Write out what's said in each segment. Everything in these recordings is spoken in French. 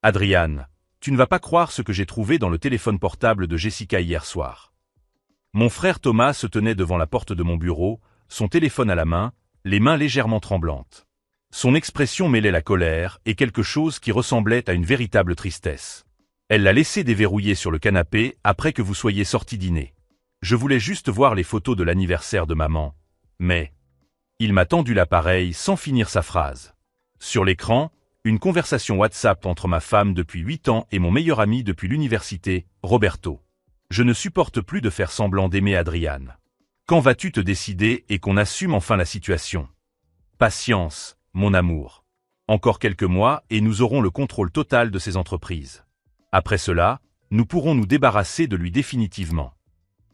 Adriane, tu ne vas pas croire ce que j'ai trouvé dans le téléphone portable de Jessica hier soir. Mon frère Thomas se tenait devant la porte de mon bureau, son téléphone à la main, les mains légèrement tremblantes. Son expression mêlait la colère et quelque chose qui ressemblait à une véritable tristesse. Elle l'a laissé déverrouiller sur le canapé après que vous soyez sortis dîner. Je voulais juste voir les photos de l'anniversaire de maman, mais... Il m'a tendu l'appareil sans finir sa phrase. Sur l'écran, une conversation WhatsApp entre ma femme depuis 8 ans et mon meilleur ami depuis l'université, Roberto. Je ne supporte plus de faire semblant d'aimer Adriane. Quand vas-tu te décider et qu'on assume enfin la situation? Patience, mon amour. Encore quelques mois et nous aurons le contrôle total de ces entreprises. Après cela, nous pourrons nous débarrasser de lui définitivement.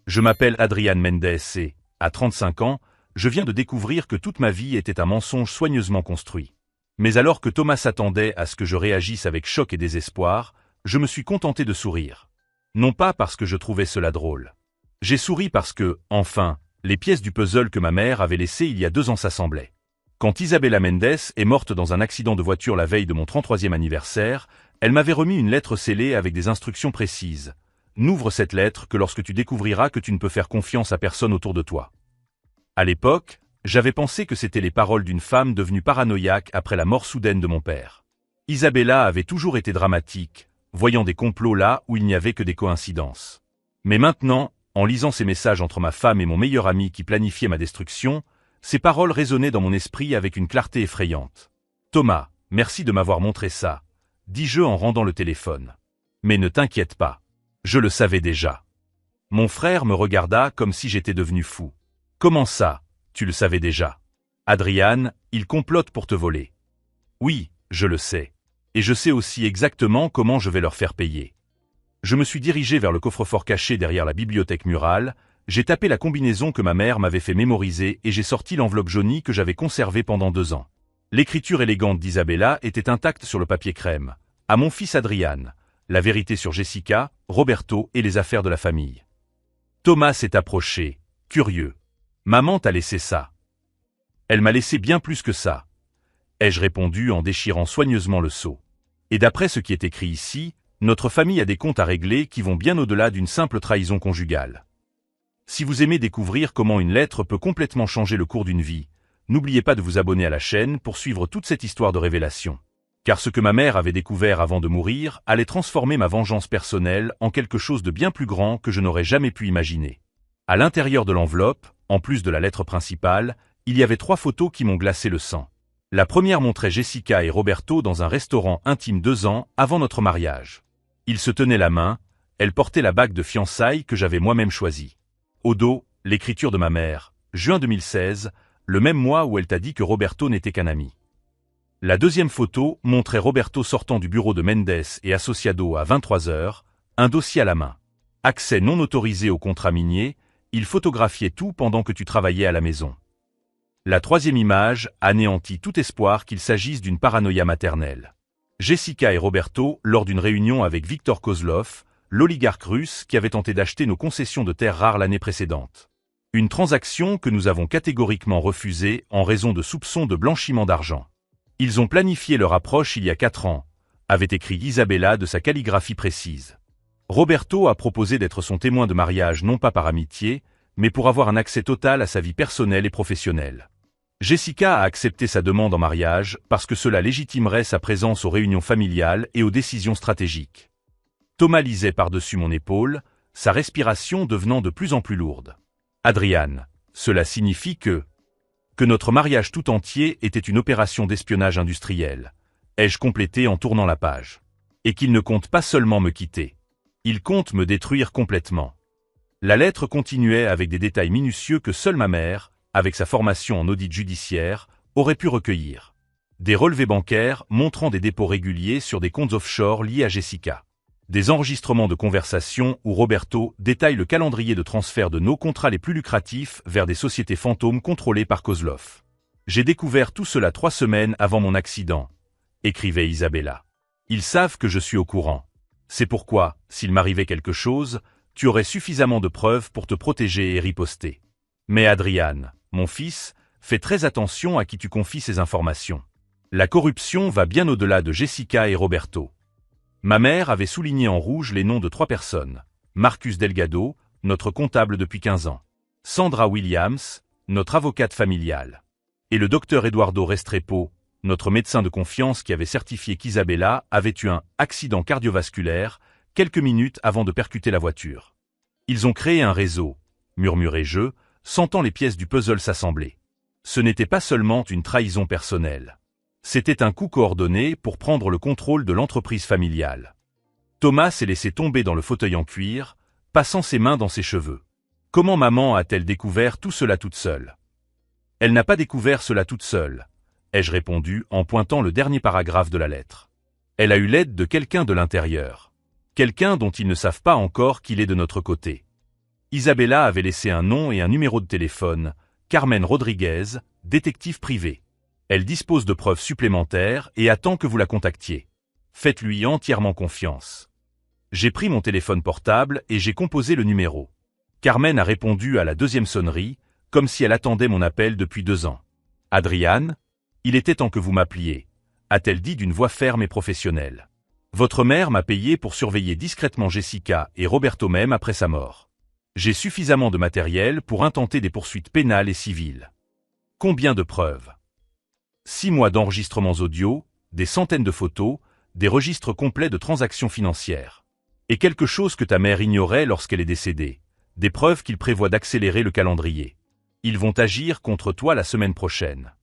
Je m'appelle Adriane Mendes et, à 35 ans, je viens de découvrir que toute ma vie était un mensonge soigneusement construit. Mais alors que Thomas s'attendait à ce que je réagisse avec choc et désespoir, je me suis contenté de sourire. Non pas parce que je trouvais cela drôle. J'ai souri parce que, enfin, les pièces du puzzle que ma mère avait laissées il y a 2 ans s'assemblaient. Quand Isabella Mendes est morte dans un accident de voiture la veille de mon 33e anniversaire, elle m'avait remis une lettre scellée avec des instructions précises. N'ouvre cette lettre que lorsque tu découvriras que tu ne peux faire confiance à personne autour de toi. À l'époque, j'avais pensé que c'étaient les paroles d'une femme devenue paranoïaque après la mort soudaine de mon père. Isabella avait toujours été dramatique, voyant des complots là où il n'y avait que des coïncidences. Mais maintenant, en lisant ces messages entre ma femme et mon meilleur ami qui planifiait ma destruction, ces paroles résonnaient dans mon esprit avec une clarté effrayante. « Thomas, merci de m'avoir montré ça », dis-je en rendant le téléphone. « Mais ne t'inquiète pas. Je le savais déjà. » Mon frère me regarda comme si j'étais devenu fou. « Comment ça, tu le savais déjà? Adriane, ils complotent pour te voler. » « Oui, je le sais. Et je sais aussi exactement comment je vais leur faire payer. » Je me suis dirigé vers le coffre-fort caché derrière la bibliothèque murale, j'ai tapé la combinaison que ma mère m'avait fait mémoriser et j'ai sorti l'enveloppe jaunie que j'avais conservée pendant 2 ans. L'écriture élégante d'Isabella était intacte sur le papier crème. À mon fils Adriane, la vérité sur Jessica, Roberto et les affaires de la famille. Thomas s'est approché, curieux. « Maman t'a laissé ça. » « Elle m'a laissé bien plus que ça. » ai-je répondu en déchirant soigneusement le sceau. Et d'après ce qui est écrit ici, notre famille a des comptes à régler qui vont bien au-delà d'une simple trahison conjugale. Si vous aimez découvrir comment une lettre peut complètement changer le cours d'une vie, n'oubliez pas de vous abonner à la chaîne pour suivre toute cette histoire de révélation. Car ce que ma mère avait découvert avant de mourir allait transformer ma vengeance personnelle en quelque chose de bien plus grand que je n'aurais jamais pu imaginer. À l'intérieur de l'enveloppe, en plus de la lettre principale, il y avait 3 photos qui m'ont glacé le sang. La première montrait Jessica et Roberto dans un restaurant intime 2 ans avant notre mariage. Ils se tenaient la main, elle portait la bague de fiançailles que j'avais moi-même choisie. Au dos, l'écriture de ma mère, juin 2016, le même mois où elle t'a dit que Roberto n'était qu'un ami. La deuxième photo montrait Roberto sortant du bureau de Mendes et Associado à 23 h, un dossier à la main. Accès non autorisé au contrat minier, il photographiait tout pendant que tu travaillais à la maison. La troisième image anéantit tout espoir qu'il s'agisse d'une paranoïa maternelle. Jessica et Roberto lors d'une réunion avec Viktor Kozlov, l'oligarque russe qui avait tenté d'acheter nos concessions de terres rares l'année précédente. Une transaction que nous avons catégoriquement refusée en raison de soupçons de blanchiment d'argent. Ils ont planifié leur approche il y a 4 ans, avait écrit Isabella de sa calligraphie précise. Roberto a proposé d'être son témoin de mariage non pas par amitié, mais pour avoir un accès total à sa vie personnelle et professionnelle. Jessica a accepté sa demande en mariage parce que cela légitimerait sa présence aux réunions familiales et aux décisions stratégiques. Thomas lisait par-dessus mon épaule, sa respiration devenant de plus en plus lourde. Adriane, cela signifie que notre mariage tout entier était une opération d'espionnage industriel, ai-je complété en tournant la page. Et qu'il ne compte pas seulement me quitter. Il compte me détruire complètement. La lettre continuait avec des détails minutieux que seule ma mère, avec sa formation en audit judiciaire, aurait pu recueillir. Des relevés bancaires montrant des dépôts réguliers sur des comptes offshore liés à Jessica. Des enregistrements de conversations où Roberto détaille le calendrier de transfert de nos contrats les plus lucratifs vers des sociétés fantômes contrôlées par Kozlov. J'ai découvert tout cela 3 semaines avant mon accident, écrivait Isabella. Ils savent que je suis au courant. C'est pourquoi, s'il m'arrivait quelque chose, tu aurais suffisamment de preuves pour te protéger et riposter. Mais Adriane, mon fils, fais très attention à qui tu confies ces informations. La corruption va bien au-delà de Jessica et Roberto. Ma mère avait souligné en rouge les noms de 3 personnes. Marcus Delgado, notre comptable depuis 15 ans. Sandra Williams, notre avocate familiale. Et le docteur Eduardo Restrepo, notre médecin de confiance qui avait certifié qu'Isabella avait eu un accident cardiovasculaire quelques minutes avant de percuter la voiture. Ils ont créé un réseau, murmurai-je, sentant les pièces du puzzle s'assembler. Ce n'était pas seulement une trahison personnelle. C'était un coup coordonné pour prendre le contrôle de l'entreprise familiale. Thomas s'est laissé tomber dans le fauteuil en cuir, passant ses mains dans ses cheveux. Comment maman a-t-elle découvert tout cela toute seule? Elle n'a pas découvert cela toute seule, ai-je répondu en pointant le dernier paragraphe de la lettre. Elle a eu l'aide de quelqu'un de l'intérieur. Quelqu'un dont ils ne savent pas encore qu'il est de notre côté. Isabella avait laissé un nom et un numéro de téléphone, Carmen Rodriguez, détective privé. Elle dispose de preuves supplémentaires et attend que vous la contactiez. Faites-lui entièrement confiance. J'ai pris mon téléphone portable et j'ai composé le numéro. Carmen a répondu à la deuxième sonnerie, comme si elle attendait mon appel depuis 2 ans. « Adriane, il était temps que vous m'appeliez », a-t-elle dit d'une voix ferme et professionnelle. « Votre mère m'a payé pour surveiller discrètement Jessica et Roberto même après sa mort. J'ai suffisamment de matériel pour intenter des poursuites pénales et civiles. Combien de preuves? 6 mois d'enregistrements audio, des centaines de photos, des registres complets de transactions financières. Et quelque chose que ta mère ignorait lorsqu'elle est décédée, des preuves qu'ils prévoient d'accélérer le calendrier. Ils vont agir contre toi la semaine prochaine. »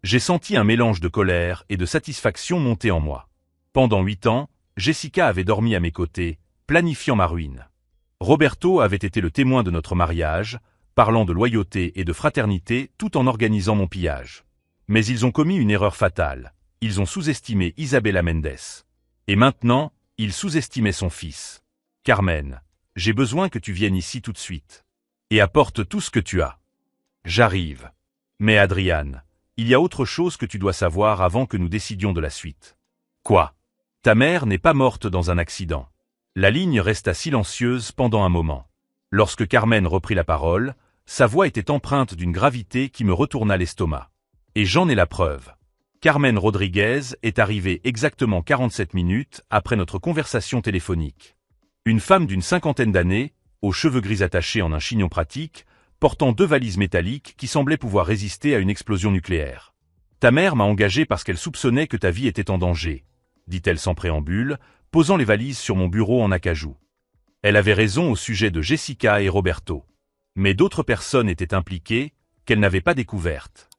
J'ai senti un mélange de colère et de satisfaction monter en moi. Pendant 8 ans, Jessica avait dormi à mes côtés, planifiant ma ruine. Roberto avait été le témoin de notre mariage, parlant de loyauté et de fraternité tout en organisant mon pillage. Mais ils ont commis une erreur fatale. Ils ont sous-estimé Isabella Mendes. Et maintenant, ils sous-estimaient son fils. Carmen, j'ai besoin que tu viennes ici tout de suite. Et apporte tout ce que tu as. J'arrive. Mais Adriane, il y a autre chose que tu dois savoir avant que nous décidions de la suite. Quoi? Ta mère n'est pas morte dans un accident. La ligne resta silencieuse pendant un moment. Lorsque Carmen reprit la parole, sa voix était empreinte d'une gravité qui me retourna l'estomac. Et j'en ai la preuve. Carmen Rodriguez est arrivée exactement 47 minutes après notre conversation téléphonique. Une femme d'une 50aine d'années, aux cheveux gris attachés en un chignon pratique, portant 2 valises métalliques qui semblaient pouvoir résister à une explosion nucléaire. Ta mère m'a engagé parce qu'elle soupçonnait que ta vie était en danger, dit-elle sans préambule, posant les valises sur mon bureau en acajou. Elle avait raison au sujet de Jessica et Roberto. Mais d'autres personnes étaient impliquées, qu'elle n'avait pas découvertes.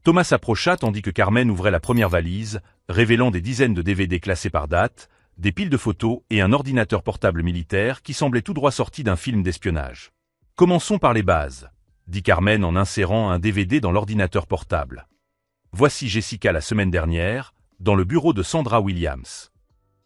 Thomas s'approcha tandis que Carmen ouvrait la première valise, révélant des dizaines de DVD classés par date, des piles de photos et un ordinateur portable militaire qui semblait tout droit sorti d'un film d'espionnage. « Commençons par les bases », dit Carmen en insérant un DVD dans l'ordinateur portable. « Voici Jessica la semaine dernière, dans le bureau de Sandra Williams. »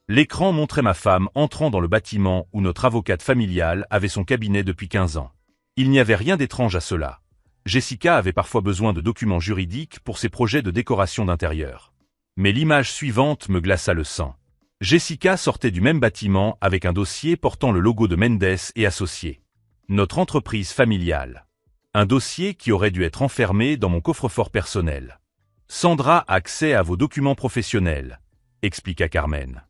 L'écran montrait ma femme entrant dans le bâtiment où notre avocate familiale avait son cabinet depuis 15 ans. Il n'y avait rien d'étrange à cela. Jessica avait parfois besoin de documents juridiques pour ses projets de décoration d'intérieur. Mais l'image suivante me glaça le sang. Jessica sortait du même bâtiment avec un dossier portant le logo de Mendes et Associés. Notre entreprise familiale. Un dossier qui aurait dû être enfermé dans mon coffre-fort personnel. Sandra a accès à vos documents professionnels, expliqua Carmen.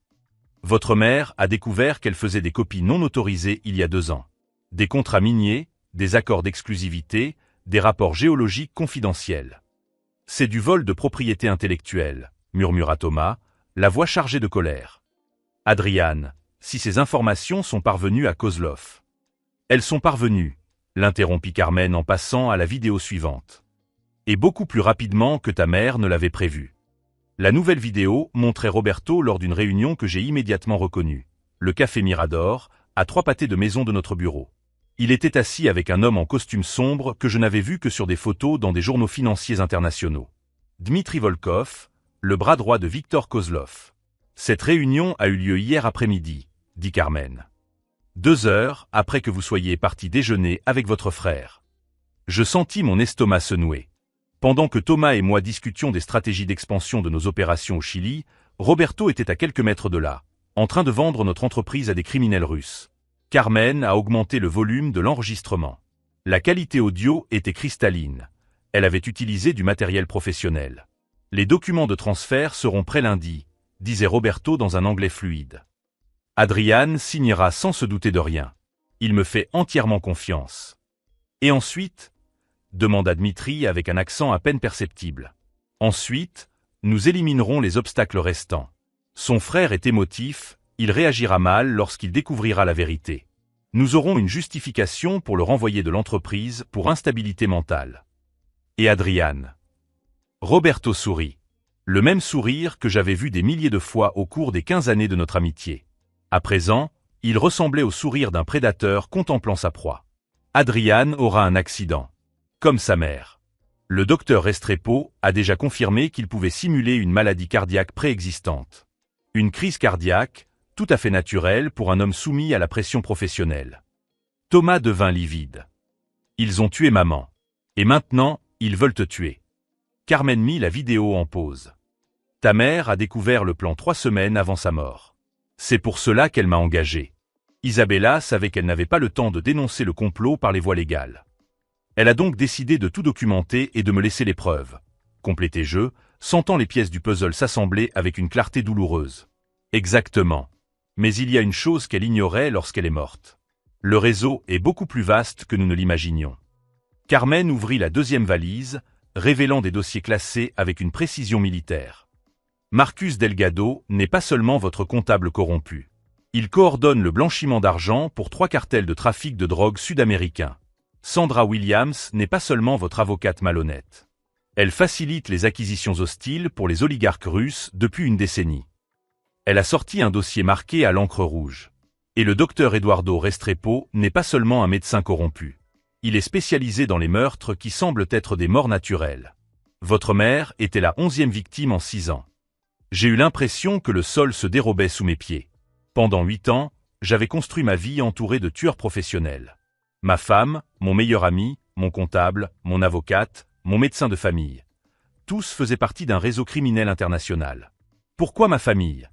Votre mère a découvert qu'elle faisait des copies non autorisées il y a 2 ans. Des contrats miniers, des accords d'exclusivité, des rapports géologiques confidentiels. C'est du vol de propriété intellectuelle, murmura Thomas, la voix chargée de colère. Adriane, si ces informations sont parvenues à Kozlov. Elles sont parvenues, l'interrompit Carmen en passant à la vidéo suivante. Et beaucoup plus rapidement que ta mère ne l'avait prévu. La nouvelle vidéo montrait Roberto lors d'une réunion que j'ai immédiatement reconnue, le Café Mirador, à 3 pâtés de maison de notre bureau. Il était assis avec un homme en costume sombre que je n'avais vu que sur des photos dans des journaux financiers internationaux. Dmitri Volkov, le bras droit de Viktor Kozlov. Cette réunion a eu lieu hier après-midi, dit Carmen. 2 heures après que vous soyez parti déjeuner avec votre frère. Je sentis mon estomac se nouer. Pendant que Thomas et moi discutions des stratégies d'expansion de nos opérations au Chili, Roberto était à quelques mètres de là, en train de vendre notre entreprise à des criminels russes. Carmen a augmenté le volume de l'enregistrement. La qualité audio était cristalline. Elle avait utilisé du matériel professionnel. Les documents de transfert seront prêts lundi, disait Roberto dans un anglais fluide. Adrian signera sans se douter de rien. Il me fait entièrement confiance. Et ensuite? Demanda Dmitri avec un accent à peine perceptible. Ensuite, nous éliminerons les obstacles restants. Son frère est émotif, il réagira mal lorsqu'il découvrira la vérité. Nous aurons une justification pour le renvoyer de l'entreprise pour instabilité mentale. Et Adrian? Roberto sourit. Le même sourire que j'avais vu des milliers de fois au cours des 15 années de notre amitié. À présent, il ressemblait au sourire d'un prédateur contemplant sa proie. Adrian aura un accident. Comme sa mère. Le docteur Restrepo a déjà confirmé qu'il pouvait simuler une maladie cardiaque préexistante. Une crise cardiaque, tout à fait naturelle pour un homme soumis à la pression professionnelle. Thomas devint livide. Ils ont tué maman. Et maintenant, ils veulent te tuer. Carmen mit la vidéo en pause. Ta mère a découvert le plan 3 semaines avant sa mort. C'est pour cela qu'elle m'a engagé. Isabella savait qu'elle n'avait pas le temps de dénoncer le complot par les voies légales. Elle a donc décidé de tout documenter et de me laisser les preuves. Complétai-je, sentant les pièces du puzzle s'assembler avec une clarté douloureuse. Exactement. Mais il y a une chose qu'elle ignorait lorsqu'elle est morte. Le réseau est beaucoup plus vaste que nous ne l'imaginions. Carmen ouvrit la deuxième valise, révélant des dossiers classés avec une précision militaire. Marcus Delgado n'est pas seulement votre comptable corrompu. Il coordonne le blanchiment d'argent pour 3 cartels de trafic de drogue sud-américains. Sandra Williams n'est pas seulement votre avocate malhonnête. Elle facilite les acquisitions hostiles pour les oligarques russes depuis une décennie. Elle a sorti un dossier marqué à l'encre rouge. Et le docteur Eduardo Restrepo n'est pas seulement un médecin corrompu. Il est spécialisé dans les meurtres qui semblent être des morts naturelles. Votre mère était la 11e victime en 6 ans. J'ai eu l'impression que le sol se dérobait sous mes pieds. Pendant 8 ans, j'avais construit ma vie entourée de tueurs professionnels. Ma femme, mon meilleur ami, mon comptable, mon avocate, mon médecin de famille. Tous faisaient partie d'un réseau criminel international. Pourquoi ma famille?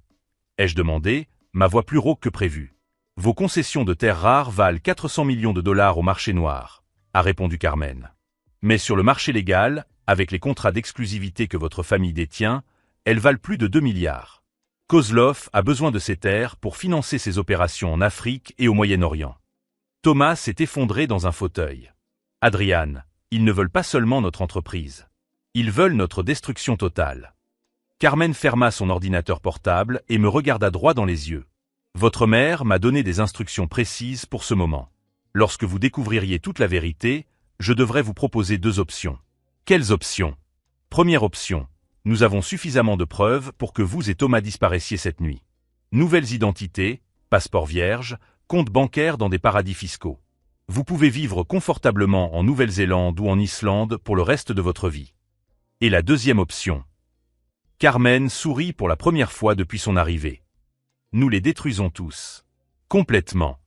Ai-je demandé, ma voix plus rauque que prévu. Vos concessions de terres rares valent 400 millions de dollars au marché noir, a répondu Carmen. Mais sur le marché légal, avec les contrats d'exclusivité que votre famille détient, elles valent plus de 2 milliards. Kozlov a besoin de ces terres pour financer ses opérations en Afrique et au Moyen-Orient. Thomas s'est effondré dans un fauteuil. Adrian, ils ne veulent pas seulement notre entreprise. Ils veulent notre destruction totale. Carmen ferma son ordinateur portable et me regarda droit dans les yeux. Votre mère m'a donné des instructions précises pour ce moment. Lorsque vous découvririez toute la vérité, je devrais vous proposer 2 options. Quelles options? Première option. Nous avons suffisamment de preuves pour que vous et Thomas disparaissiez cette nuit. Nouvelles identités, passeports vierges, comptes bancaires dans des paradis fiscaux. Vous pouvez vivre confortablement en Nouvelle-Zélande ou en Islande pour le reste de votre vie. Et la deuxième option. Carmen sourit pour la première fois depuis son arrivée. Nous les détruisons tous. Complètement.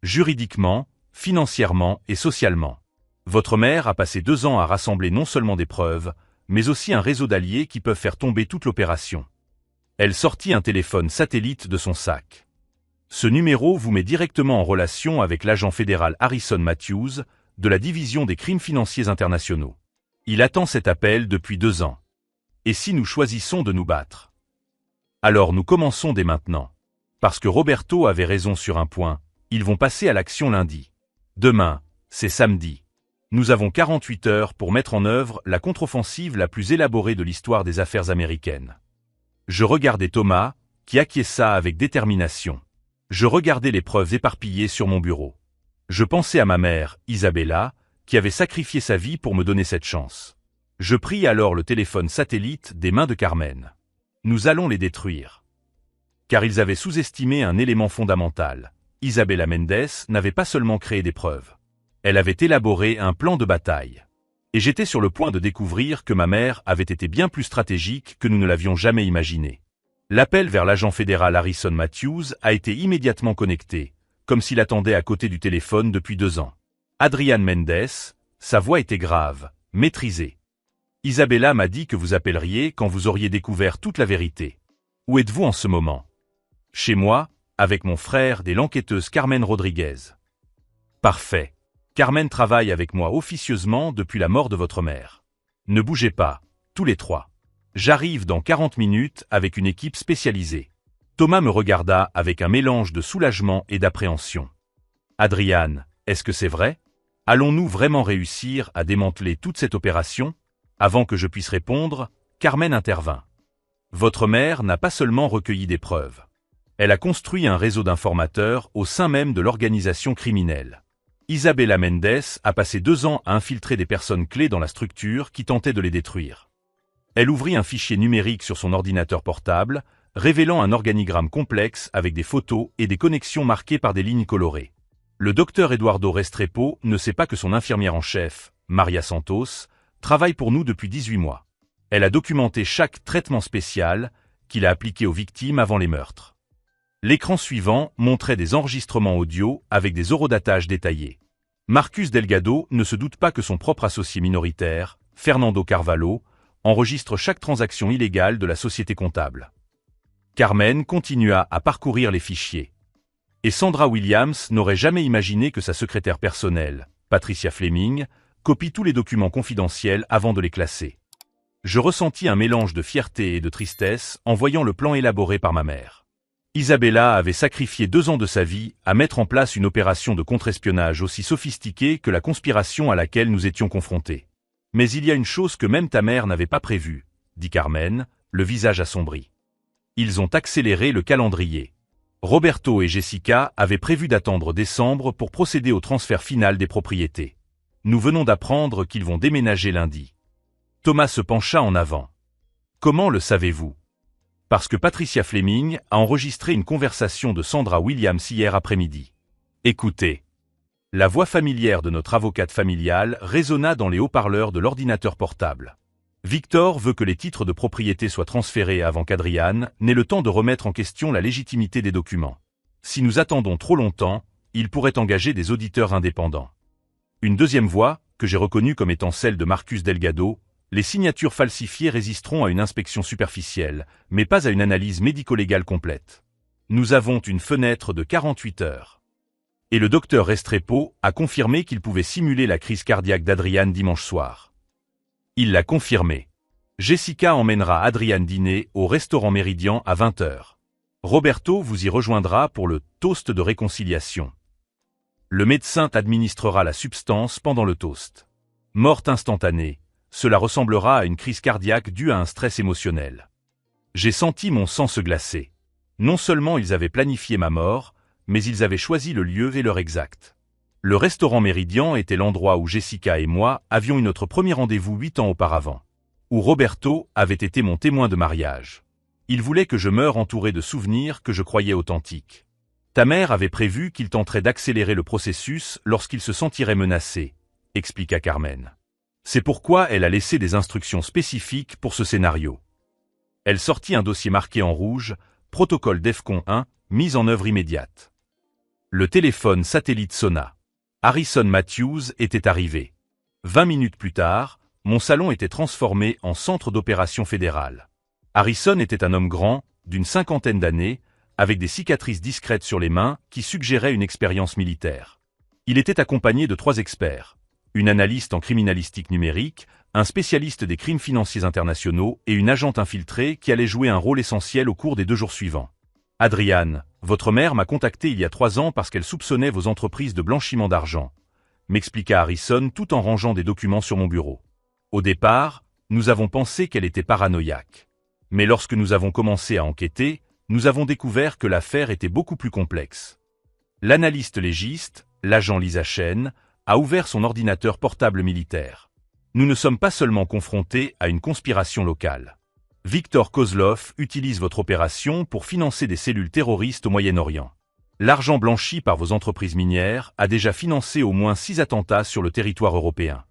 Juridiquement, financièrement et socialement. Votre mère a passé 2 ans à rassembler non seulement des preuves, mais aussi un réseau d'alliés qui peuvent faire tomber toute l'opération. Elle sortit un téléphone satellite de son sac. Ce numéro vous met directement en relation avec l'agent fédéral Harrison Matthews, de la division des crimes financiers internationaux. Il attend cet appel depuis 2 ans. Et si nous choisissons de nous battre? Alors nous commençons dès maintenant. Parce que Roberto avait raison sur un point, ils vont passer à l'action lundi. Demain, c'est samedi. Nous avons 48 heures pour mettre en œuvre la contre-offensive la plus élaborée de l'histoire des affaires américaines. Je regardais Thomas, qui acquiesça avec détermination. Je regardais les preuves éparpillées sur mon bureau. Je pensais à ma mère, Isabella, qui avait sacrifié sa vie pour me donner cette chance. Je pris alors le téléphone satellite des mains de Carmen. Nous allons les détruire. Car ils avaient sous-estimé un élément fondamental. Isabella Mendes n'avait pas seulement créé des preuves. Elle avait élaboré un plan de bataille. Et j'étais sur le point de découvrir que ma mère avait été bien plus stratégique que nous ne l'avions jamais imaginé. L'appel vers l'agent fédéral Harrison Matthews a été immédiatement connecté, comme s'il attendait à côté du téléphone depuis 2 ans. Adrian Mendes, sa voix était grave, maîtrisée. Isabella m'a dit que vous appelleriez quand vous auriez découvert toute la vérité. Où êtes-vous en ce moment? Chez moi, avec mon frère et l'enquêteuse Carmen Rodriguez. Parfait. Carmen travaille avec moi officieusement depuis la mort de votre mère. Ne bougez pas, tous les 3. J'arrive dans 40 minutes avec une équipe spécialisée. Thomas me regarda avec un mélange de soulagement et d'appréhension. « Adrian, est-ce que c'est vrai? Allons-nous vraiment réussir à démanteler toute cette opération ?» Avant que je puisse répondre, Carmen intervint. « Votre mère n'a pas seulement recueilli des preuves. Elle a construit un réseau d'informateurs au sein même de l'organisation criminelle. Isabella Mendes a passé 2 ans à infiltrer des personnes clés dans la structure qui tentaient de les détruire. Elle ouvrit un fichier numérique sur son ordinateur portable, révélant un organigramme complexe avec des photos et des connexions marquées par des lignes colorées. Le docteur Eduardo Restrepo ne sait pas que son infirmière en chef, Maria Santos, travaille pour nous depuis 18 mois. Elle a documenté chaque traitement spécial qu'il a appliqué aux victimes avant les meurtres. » L'écran suivant montrait des enregistrements audio avec des horodatages détaillés. Marcus Delgado ne se doute pas que son propre associé minoritaire, Fernando Carvalho, enregistre chaque transaction illégale de la société comptable. Carmen continua à parcourir les fichiers. Et Sandra Williams n'aurait jamais imaginé que sa secrétaire personnelle, Patricia Fleming, copie tous les documents confidentiels avant de les classer. Je ressentis un mélange de fierté et de tristesse en voyant le plan élaboré par ma mère. Isabella avait sacrifié 2 ans de sa vie à mettre en place une opération de contre-espionnage aussi sophistiquée que la conspiration à laquelle nous étions confrontés. « Mais il y a une chose que même ta mère n'avait pas prévue, » dit Carmen, le visage assombri. Ils ont accéléré le calendrier. Roberto et Jessica avaient prévu d'attendre décembre pour procéder au transfert final des propriétés. Nous venons d'apprendre qu'ils vont déménager lundi. Thomas se pencha en avant. « Comment le savez-vous ? » Parce que Patricia Fleming a enregistré une conversation de Sandra Williams hier après-midi. Écoutez. La voix familière de notre avocate familiale résonna dans les haut-parleurs de l'ordinateur portable. Victor veut que les titres de propriété soient transférés avant qu'Adrian n'ait le temps de remettre en question la légitimité des documents. Si nous attendons trop longtemps, il pourrait engager des auditeurs indépendants. Une deuxième voix, que j'ai reconnue comme étant celle de Marcus Delgado, les signatures falsifiées résisteront à une inspection superficielle, mais pas à une analyse médico-légale complète. Nous avons une fenêtre de 48 heures. Et le docteur Restrepo a confirmé qu'il pouvait simuler la crise cardiaque d'Adrian dimanche soir. Il l'a confirmé. Jessica emmènera Adrian dîner au restaurant Méridien à 20 heures. Roberto vous y rejoindra pour le toast de réconciliation. Le médecin administrera la substance pendant le toast. Morte instantanée, cela ressemblera à une crise cardiaque due à un stress émotionnel. J'ai senti mon sang se glacer. Non seulement ils avaient planifié ma mort, mais ils avaient choisi le lieu et l'heure exacte. Le restaurant Méridien était l'endroit où Jessica et moi avions eu notre premier rendez-vous 8 ans auparavant. Où Roberto avait été mon témoin de mariage. Il voulait que je meure entouré de souvenirs que je croyais authentiques. Ta mère avait prévu qu'il tenterait d'accélérer le processus lorsqu'il se sentirait menacé, expliqua Carmen. C'est pourquoi elle a laissé des instructions spécifiques pour ce scénario. Elle sortit un dossier marqué en rouge, protocole DEFCON 1, mise en œuvre immédiate. Le téléphone satellite sonna. Harrison Matthews était arrivé. 20 minutes plus tard, mon salon était transformé en centre d'opération fédéral. Harrison était un homme grand, d'une 50aine d'années, avec des cicatrices discrètes sur les mains qui suggéraient une expérience militaire. Il était accompagné de 3 experts, une analyste en criminalistique numérique, un spécialiste des crimes financiers internationaux et une agente infiltrée qui allait jouer un rôle essentiel au cours des 2 jours suivants. Adrian, votre mère m'a contacté il y a 3 ans parce qu'elle soupçonnait vos entreprises de blanchiment d'argent, m'expliqua Harrison tout en rangeant des documents sur mon bureau. Au départ, nous avons pensé qu'elle était paranoïaque. Mais lorsque nous avons commencé à enquêter, nous avons découvert que l'affaire était beaucoup plus complexe. L'analyste légiste, l'agent Lisa Chen, a ouvert son ordinateur portable militaire. Nous ne sommes pas seulement confrontés à une conspiration locale. Viktor Kozlov utilise votre opération pour financer des cellules terroristes au Moyen-Orient. L'argent blanchi par vos entreprises minières a déjà financé au moins 6 attentats sur le territoire européen.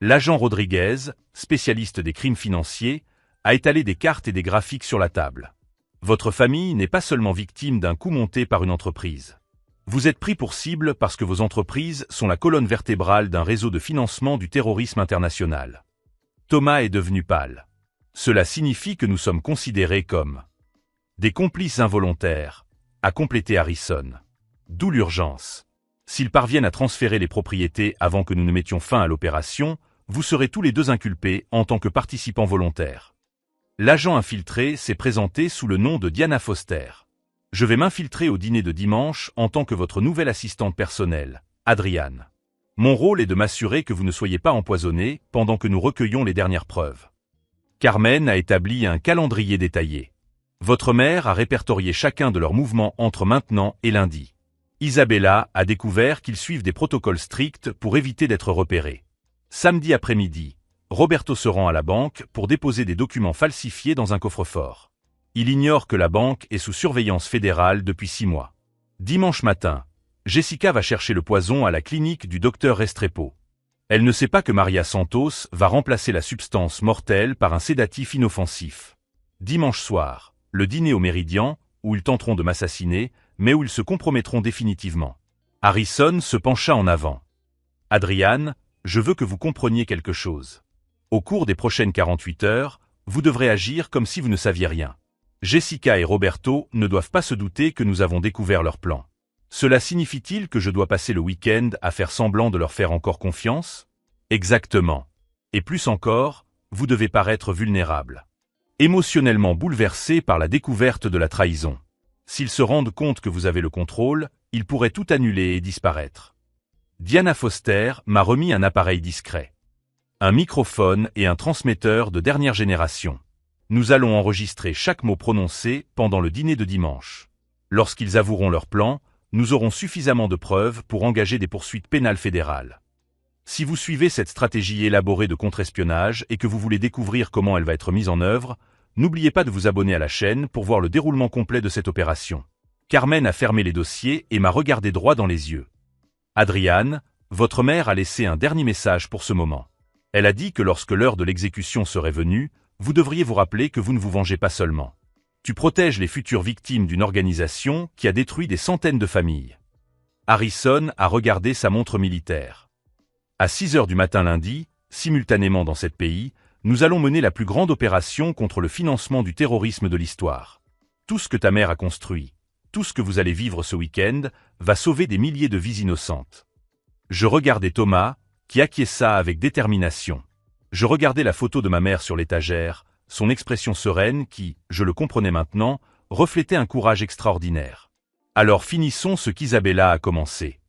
L'agent Rodriguez, spécialiste des crimes financiers, a étalé des cartes et des graphiques sur la table. Votre famille n'est pas seulement victime d'un coup monté par une entreprise. Vous êtes pris pour cible parce que vos entreprises sont la colonne vertébrale d'un réseau de financement du terrorisme international. Thomas est devenu pâle. Cela signifie que nous sommes considérés comme des complices involontaires, a complété Harrison. D'où l'urgence. S'ils parviennent à transférer les propriétés avant que nous ne mettions fin à l'opération, vous serez tous les 2 inculpés en tant que participants volontaires. L'agent infiltré s'est présenté sous le nom de Diana Foster. Je vais m'infiltrer au dîner de dimanche en tant que votre nouvelle assistante personnelle, Adriane. Mon rôle est de m'assurer que vous ne soyez pas empoisonné pendant que nous recueillons les dernières preuves. Carmen a établi un calendrier détaillé. Votre mère a répertorié chacun de leurs mouvements entre maintenant et lundi. Isabella a découvert qu'ils suivent des protocoles stricts pour éviter d'être repérés. Samedi après-midi, Roberto se rend à la banque pour déposer des documents falsifiés dans un coffre-fort. Il ignore que la banque est sous surveillance fédérale depuis 6 mois. Dimanche matin, Jessica va chercher le poison à la clinique du docteur Restrepo. Elle ne sait pas que Maria Santos va remplacer la substance mortelle par un sédatif inoffensif. Dimanche soir, le dîner au Méridien, où ils tenteront de m'assassiner, mais où ils se compromettront définitivement. Harrison se pencha en avant. Adriane, je veux que vous compreniez quelque chose. Au cours des prochaines 48 heures, vous devrez agir comme si vous ne saviez rien. Jessica et Roberto ne doivent pas se douter que nous avons découvert leur plan. Cela signifie-t-il que je dois passer le week-end à faire semblant de leur faire encore confiance? Exactement. Et plus encore, vous devez paraître vulnérable. Émotionnellement bouleversé par la découverte de la trahison. S'ils se rendent compte que vous avez le contrôle, ils pourraient tout annuler et disparaître. Diana Foster m'a remis un appareil discret. Un microphone et un transmetteur de dernière génération. Nous allons enregistrer chaque mot prononcé pendant le dîner de dimanche. Lorsqu'ils avoueront leur plan, nous aurons suffisamment de preuves pour engager des poursuites pénales fédérales. Si vous suivez cette stratégie élaborée de contre-espionnage et que vous voulez découvrir comment elle va être mise en œuvre, n'oubliez pas de vous abonner à la chaîne pour voir le déroulement complet de cette opération. Carmen a fermé les dossiers et m'a regardé droit dans les yeux. Adriane, votre mère a laissé un dernier message pour ce moment. Elle a dit que lorsque l'heure de l'exécution serait venue, vous devriez vous rappeler que vous ne vous vengez pas seulement. Tu protèges les futures victimes d'une organisation qui a détruit des centaines de familles. Harrison a regardé sa montre militaire. À 6 heures du matin lundi, simultanément dans cet pays, nous allons mener la plus grande opération contre le financement du terrorisme de l'histoire. Tout ce que ta mère a construit, tout ce que vous allez vivre ce week-end, va sauver des milliers de vies innocentes. Je regardais Thomas, qui acquiesça avec détermination. Je regardais la photo de ma mère sur l'étagère, son expression sereine qui, je le comprenais maintenant, reflétait un courage extraordinaire. Alors finissons ce qu'Isabella a commencé.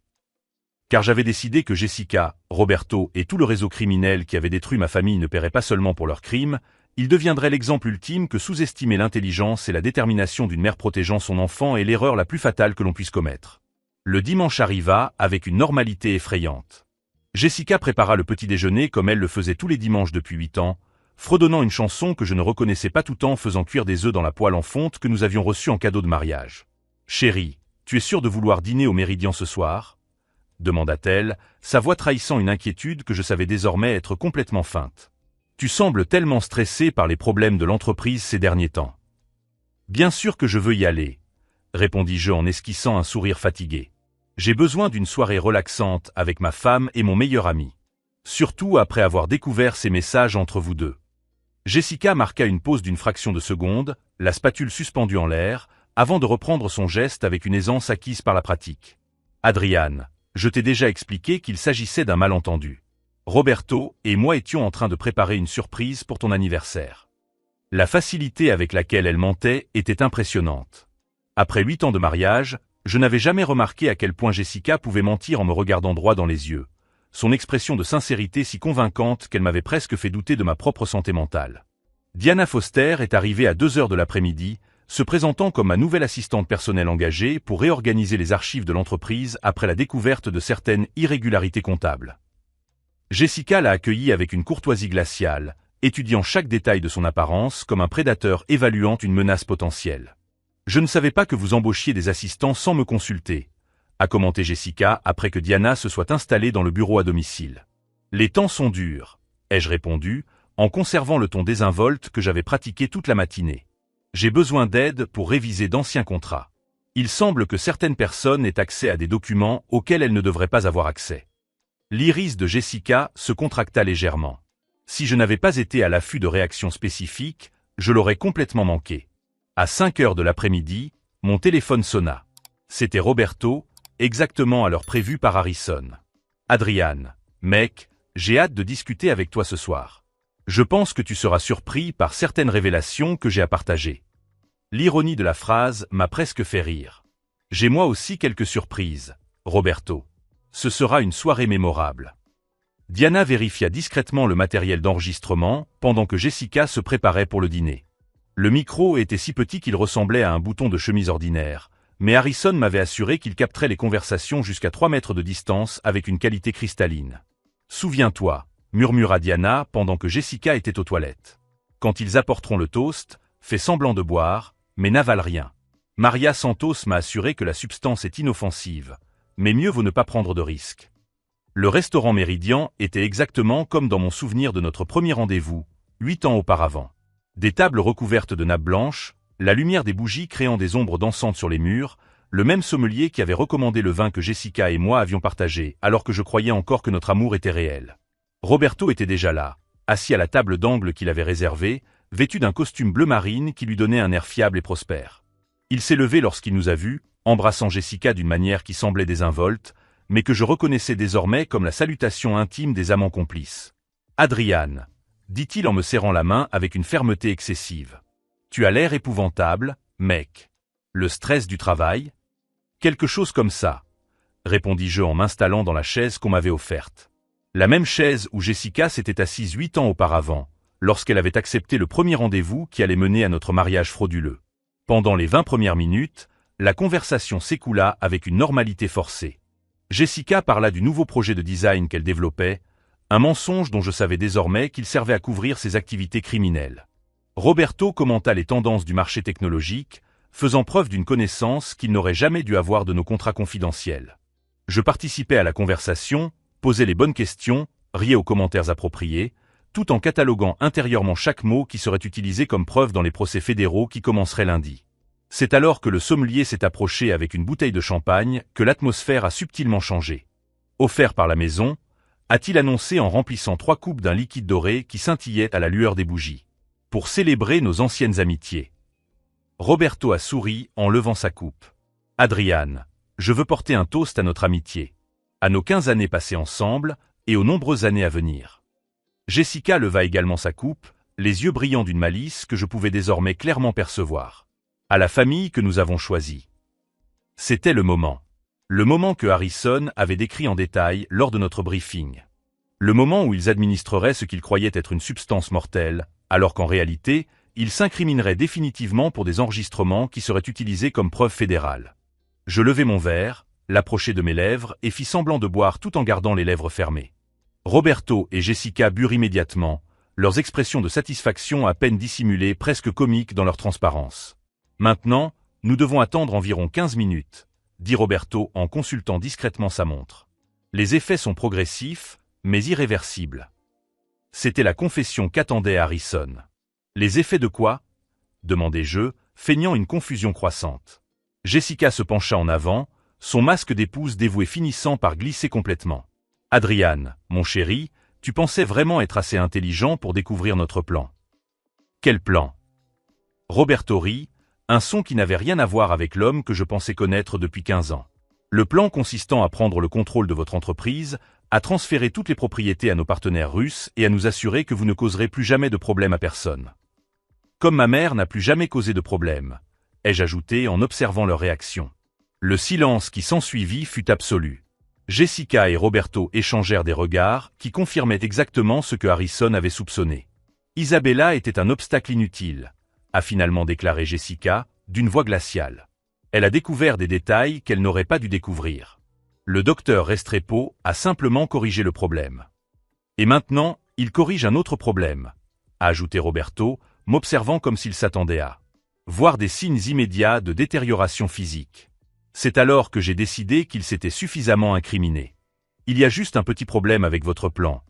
Car j'avais décidé que Jessica, Roberto et tout le réseau criminel qui avait détruit ma famille ne paieraient pas seulement pour leurs crimes, ils deviendraient l'exemple ultime que sous-estimer l'intelligence et la détermination d'une mère protégeant son enfant est l'erreur la plus fatale que l'on puisse commettre. Le dimanche arriva avec une normalité effrayante. Jessica prépara le petit déjeuner comme elle le faisait tous les dimanches depuis 8 ans, fredonnant une chanson que je ne reconnaissais pas tout en faisant cuire des œufs dans la poêle en fonte que nous avions reçue en cadeau de mariage. « Chérie, tu es sûre de vouloir dîner au Méridien ce soir ?» demanda-t-elle, sa voix trahissant une inquiétude que je savais désormais être complètement feinte. « Tu sembles tellement stressé par les problèmes de l'entreprise ces derniers temps. »« Bien sûr que je veux y aller, » répondis-je en esquissant un sourire fatigué. « J'ai besoin d'une soirée relaxante avec ma femme et mon meilleur ami. Surtout après avoir découvert ces messages entre vous deux. » Jessica marqua une pause d'une fraction de seconde, la spatule suspendue en l'air, avant de reprendre son geste avec une aisance acquise par la pratique. « Adriane, je t'ai déjà expliqué qu'il s'agissait d'un malentendu. Roberto et moi étions en train de préparer une surprise pour ton anniversaire. » La facilité avec laquelle elle mentait était impressionnante. Après 8 ans de mariage, je n'avais jamais remarqué à quel point Jessica pouvait mentir en me regardant droit dans les yeux. Son expression de sincérité si convaincante qu'elle m'avait presque fait douter de ma propre santé mentale. Diana Foster est arrivée à 2 heures de l'après-midi, se présentant comme ma nouvelle assistante personnelle engagée pour réorganiser les archives de l'entreprise après la découverte de certaines irrégularités comptables. Jessica l'a accueillie avec une courtoisie glaciale, étudiant chaque détail de son apparence comme un prédateur évaluant une menace potentielle. « Je ne savais pas que vous embauchiez des assistants sans me consulter », a commenté Jessica après que Diana se soit installée dans le bureau à domicile. « Les temps sont durs, » ai-je répondu, en conservant le ton désinvolte que j'avais pratiqué toute la matinée. « J'ai besoin d'aide pour réviser d'anciens contrats. Il semble que certaines personnes aient accès à des documents auxquels elles ne devraient pas avoir accès. » L'iris de Jessica se contracta légèrement. Si je n'avais pas été à l'affût de réactions spécifiques, je l'aurais complètement manqué. À 5 heures de l'après-midi, mon téléphone sonna. C'était Roberto, exactement à l'heure prévue par Harrison. « Adriane, mec, j'ai hâte de discuter avec toi ce soir. Je pense que tu seras surpris par certaines révélations que j'ai à partager. » L'ironie de la phrase m'a presque fait rire. J'ai moi aussi quelques surprises, Roberto. Ce sera une soirée mémorable. Diana vérifia discrètement le matériel d'enregistrement pendant que Jessica se préparait pour le dîner. Le micro était si petit qu'il ressemblait à un bouton de chemise ordinaire, mais Harrison m'avait assuré qu'il capterait les conversations jusqu'à 3 mètres de distance avec une qualité cristalline. « Souviens-toi », murmura Diana pendant que Jessica était aux toilettes. « Quand ils apporteront le toast, fais semblant de boire, mais n'avale rien. Maria Santos m'a assuré que la substance est inoffensive, mais mieux vaut ne pas prendre de risques. » Le restaurant Méridien était exactement comme dans mon souvenir de notre premier rendez-vous, 8 ans auparavant. Des tables recouvertes de nappes blanches, la lumière des bougies créant des ombres dansantes sur les murs, le même sommelier qui avait recommandé le vin que Jessica et moi avions partagé, alors que je croyais encore que notre amour était réel. Roberto était déjà là, assis à la table d'angle qu'il avait réservée, vêtu d'un costume bleu marine qui lui donnait un air fiable et prospère. Il s'est levé lorsqu'il nous a vus, embrassant Jessica d'une manière qui semblait désinvolte, mais que je reconnaissais désormais comme la salutation intime des amants complices. « Adriane », dit-il en me serrant la main avec une fermeté excessive. « Tu as l'air épouvantable, mec. Le stress du travail ? » « Quelque chose comme ça, » répondis-je en m'installant dans la chaise qu'on m'avait offerte. La même chaise où Jessica s'était assise 8 ans auparavant, lorsqu'elle avait accepté le premier rendez-vous qui allait mener à notre mariage frauduleux. Pendant les 20 premières minutes, la conversation s'écoula avec une normalité forcée. Jessica parla du nouveau projet de design qu'elle développait, un mensonge dont je savais désormais qu'il servait à couvrir ses activités criminelles. Roberto commenta les tendances du marché technologique, faisant preuve d'une connaissance qu'il n'aurait jamais dû avoir de nos contrats confidentiels. Je participais à la conversation, posais les bonnes questions, riais aux commentaires appropriés, tout en cataloguant intérieurement chaque mot qui serait utilisé comme preuve dans les procès fédéraux qui commenceraient lundi. C'est alors que le sommelier s'est approché avec une bouteille de champagne que l'atmosphère a subtilement changé. Offert par la maison, a-t-il annoncé en remplissant 3 coupes d'un liquide doré qui scintillait à la lueur des bougies. Pour célébrer nos anciennes amitiés. Roberto a souri en levant sa coupe. « Adriane, je veux porter un toast à notre amitié, à nos 15 années passées ensemble et aux nombreuses années à venir. » Jessica leva également sa coupe, les yeux brillants d'une malice que je pouvais désormais clairement percevoir. À la famille que nous avons choisie. C'était le moment. Le moment que Harrison avait décrit en détail lors de notre briefing. Le moment où ils administreraient ce qu'ils croyaient être une substance mortelle, alors qu'en réalité, ils s'incrimineraient définitivement pour des enregistrements qui seraient utilisés comme preuve fédérale. Je levai mon verre, l'approchai de mes lèvres et fis semblant de boire tout en gardant les lèvres fermées. Roberto et Jessica burent immédiatement, leurs expressions de satisfaction à peine dissimulées presque comiques dans leur transparence. « Maintenant, nous devons attendre environ 15 minutes, » dit Roberto en consultant discrètement sa montre. « Les effets sont progressifs, mais irréversibles. » C'était la confession qu'attendait Harrison. « Les effets de quoi ?» demandai-je, feignant une confusion croissante. Jessica se pencha en avant, son masque d'épouse dévouée finissant par glisser complètement. « Adriane, mon chéri, tu pensais vraiment être assez intelligent pour découvrir notre plan. » « Quel plan ?» Roberto rit, un son qui n'avait rien à voir avec l'homme que je pensais connaître depuis 15 ans. « Le plan consistant à prendre le contrôle de votre entreprise, à transférer toutes les propriétés à nos partenaires russes et à nous assurer que vous ne causerez plus jamais de problème à personne. » Comme ma mère n'a plus jamais causé de problème, ai-je ajouté en observant leur réaction. Le silence qui s'ensuivit fut absolu. Jessica et Roberto échangèrent des regards qui confirmaient exactement ce que Harrison avait soupçonné. Isabella était un obstacle inutile, a finalement déclaré Jessica, d'une voix glaciale. Elle a découvert des détails qu'elle n'aurait pas dû découvrir. Le docteur Restrepo a simplement corrigé le problème. Et maintenant, il corrige un autre problème, a ajouté Roberto, m'observant comme s'il s'attendait à voir des signes immédiats de détérioration physique. C'est alors que j'ai décidé qu'il s'était suffisamment incriminé. Il y a juste un petit problème avec votre plan,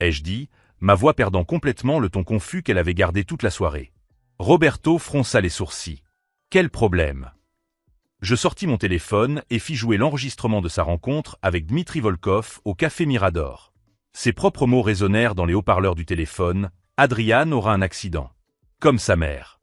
ai-je dit, ma voix perdant complètement le ton confus qu'elle avait gardé toute la soirée. Roberto fronça les sourcils. Quel problème ? Je sortis mon téléphone et fis jouer l'enregistrement de sa rencontre avec Dmitri Volkov au Café Mirador. Ses propres mots résonnèrent dans les haut-parleurs du téléphone, « Adriane aura un accident. » Comme sa mère.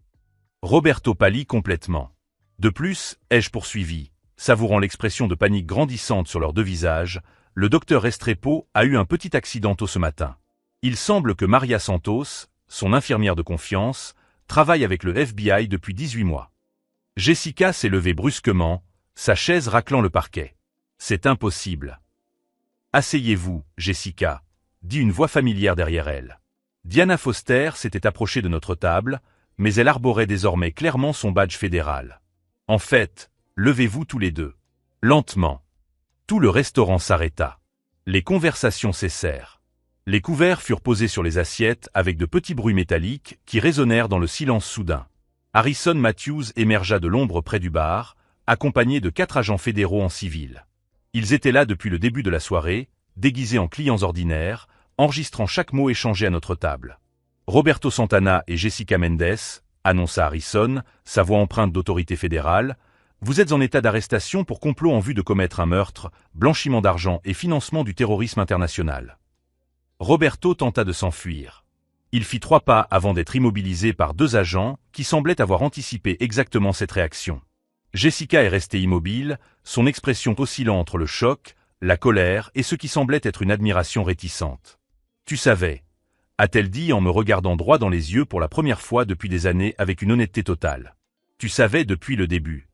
Roberto pâlit complètement. De plus, ai-je poursuivi, savourant l'expression de panique grandissante sur leurs deux visages, le docteur Restrepo a eu un petit accident tôt ce matin. Il semble que Maria Santos, son infirmière de confiance, travaille avec le FBI depuis 18 mois. Jessica s'est levée brusquement, sa chaise raclant le parquet. C'est impossible. Asseyez-vous, Jessica, dit une voix familière derrière elle. Diana Foster s'était approchée de notre table, mais elle arborait désormais clairement son badge fédéral. En fait, levez-vous tous les deux. Lentement. Tout le restaurant s'arrêta. Les conversations cessèrent. Les couverts furent posés sur les assiettes avec de petits bruits métalliques qui résonnèrent dans le silence soudain. Harrison Matthews émergea de l'ombre près du bar, accompagné de 4 agents fédéraux en civil. Ils étaient là depuis le début de la soirée, déguisés en clients ordinaires, enregistrant chaque mot échangé à notre table. Roberto Santana et Jessica Mendes, annonça Harrison, sa voix empreinte d'autorité fédérale, vous êtes en état d'arrestation pour complot en vue de commettre un meurtre, blanchiment d'argent et financement du terrorisme international. Roberto tenta de s'enfuir. Il fit 3 pas avant d'être immobilisé par 2 agents qui semblaient avoir anticipé exactement cette réaction. Jessica est restée immobile, son expression oscillant entre le choc, la colère et ce qui semblait être une admiration réticente. « Tu savais » a-t-elle dit en me regardant droit dans les yeux pour la première fois depuis des années avec une honnêteté totale. « Tu savais depuis le début. »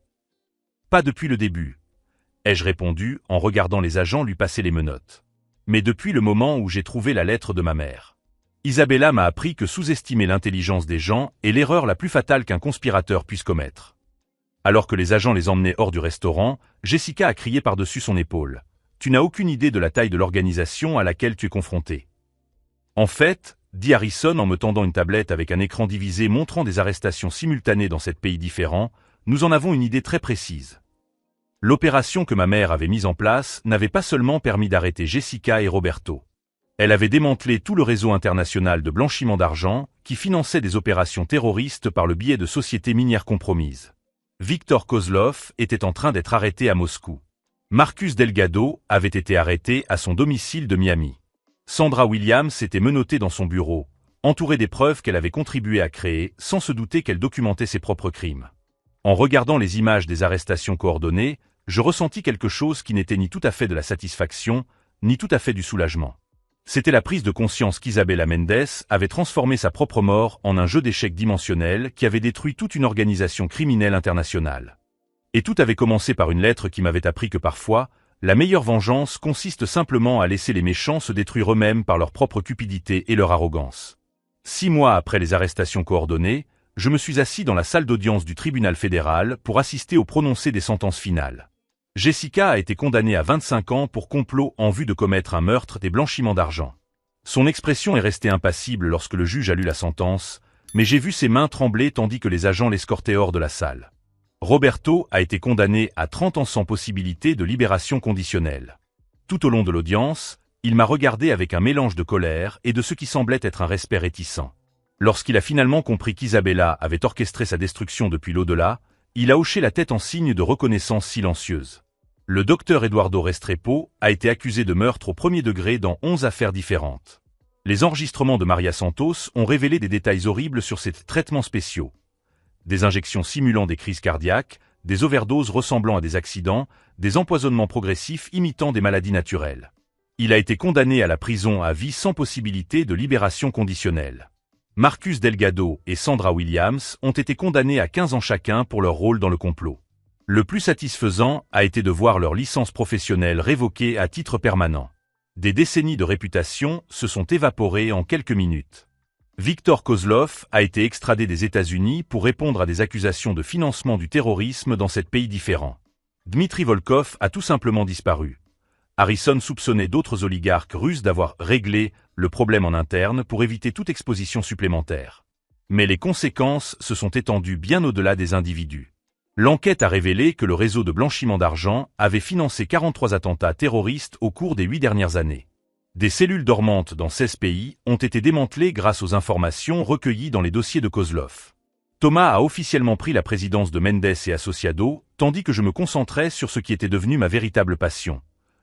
« Pas depuis le début, ai-je répondu en regardant les agents lui passer les menottes. Mais depuis le moment où j'ai trouvé la lettre de ma mère. Isabella m'a appris que sous-estimer l'intelligence des gens est l'erreur la plus fatale qu'un conspirateur puisse commettre. Alors que les agents les emmenaient hors du restaurant, Jessica a crié par-dessus son épaule. « Tu n'as aucune idée de la taille de l'organisation à laquelle tu es confronté. » En fait, dit Harrison en me tendant une tablette avec un écran divisé montrant des arrestations simultanées dans 7 pays différents, nous en avons une idée très précise. L'opération que ma mère avait mise en place n'avait pas seulement permis d'arrêter Jessica et Roberto. Elle avait démantelé tout le réseau international de blanchiment d'argent qui finançait des opérations terroristes par le biais de sociétés minières compromises. Viktor Kozlov était en train d'être arrêté à Moscou. Marcus Delgado avait été arrêté à son domicile de Miami. Sandra Williams était menottée dans son bureau, entourée des preuves qu'elle avait contribué à créer sans se douter qu'elle documentait ses propres crimes. En regardant les images des arrestations coordonnées, je ressentis quelque chose qui n'était ni tout à fait de la satisfaction, ni tout à fait du soulagement. C'était la prise de conscience qu'Isabella Mendes avait transformé sa propre mort en un jeu d'échecs dimensionnel qui avait détruit toute une organisation criminelle internationale. Et tout avait commencé par une lettre qui m'avait appris que parfois, la meilleure vengeance consiste simplement à laisser les méchants se détruire eux-mêmes par leur propre cupidité et leur arrogance. 6 mois après les arrestations coordonnées, je me suis assis dans la salle d'audience du tribunal fédéral pour assister au prononcé des sentences finales. Jessica a été condamnée à 25 ans pour complot en vue de commettre un meurtre et blanchiment d'argent. Son expression est restée impassible lorsque le juge a lu la sentence, mais j'ai vu ses mains trembler tandis que les agents l'escortaient hors de la salle. Roberto a été condamné à 30 ans sans possibilité de libération conditionnelle. Tout au long de l'audience, il m'a regardé avec un mélange de colère et de ce qui semblait être un respect réticent. Lorsqu'il a finalement compris qu'Isabella avait orchestré sa destruction depuis l'au-delà, il a hoché la tête en signe de reconnaissance silencieuse. Le docteur Eduardo Restrepo a été accusé de meurtre au premier degré dans 11 affaires différentes. Les enregistrements de Maria Santos ont révélé des détails horribles sur ses traitements spéciaux. Des injections simulant des crises cardiaques, des overdoses ressemblant à des accidents, des empoisonnements progressifs imitant des maladies naturelles. Il a été condamné à la prison à vie sans possibilité de libération conditionnelle. Marcus Delgado et Sandra Williams ont été condamnés à 15 ans chacun pour leur rôle dans le complot. Le plus satisfaisant a été de voir leur licence professionnelle révoquée à titre permanent. Des décennies de réputation se sont évaporées en quelques minutes. Viktor Kozlov a été extradé des États-Unis pour répondre à des accusations de financement du terrorisme dans 7 pays différents. Dmitri Volkov a tout simplement disparu. Harrison soupçonnait d'autres oligarques russes d'avoir réglé le problème en interne pour éviter toute exposition supplémentaire. Mais les conséquences se sont étendues bien au-delà des individus. L'enquête a révélé que le réseau de blanchiment d'argent avait financé 43 attentats terroristes au cours des 8 dernières années. Des cellules dormantes dans 16 pays ont été démantelées grâce aux informations recueillies dans les dossiers de Kozlov. Thomas a officiellement pris la présidence de Mendes et Associado, tandis que je me concentrais sur ce qui était devenu ma véritable passion.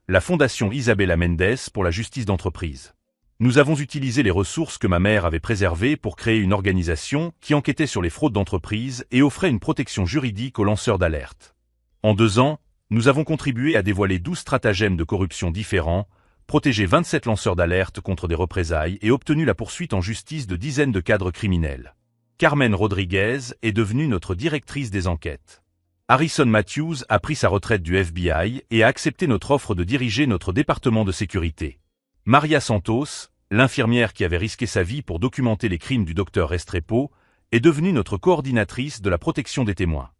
La fondation Isabella Mendes pour la justice d'entreprise. Nous avons utilisé les ressources que ma mère avait préservées pour créer une organisation qui enquêtait sur les fraudes d'entreprise et offrait une protection juridique aux lanceurs d'alerte. En 2 ans, nous avons contribué à dévoiler 12 stratagèmes de corruption différents, protégé 27 lanceurs d'alerte contre des représailles et obtenu la poursuite en justice de dizaines de cadres criminels. Carmen Rodriguez est devenue notre directrice des enquêtes. Harrison Matthews a pris sa retraite du FBI et a accepté notre offre de diriger notre département de sécurité. Maria Santos, l'infirmière qui avait risqué sa vie pour documenter les crimes du docteur Restrepo, est devenue notre coordinatrice de la protection des témoins.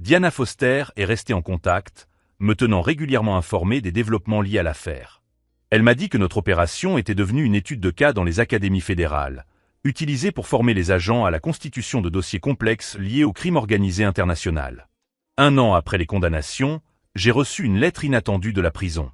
Diana Foster est restée en contact, me tenant régulièrement informé des développements liés à l'affaire. Elle m'a dit que notre opération était devenue une étude de cas dans les académies fédérales, utilisée pour former les agents à la constitution de dossiers complexes liés au crime organisé international. 1 an après les condamnations, j'ai reçu une lettre inattendue de la prison.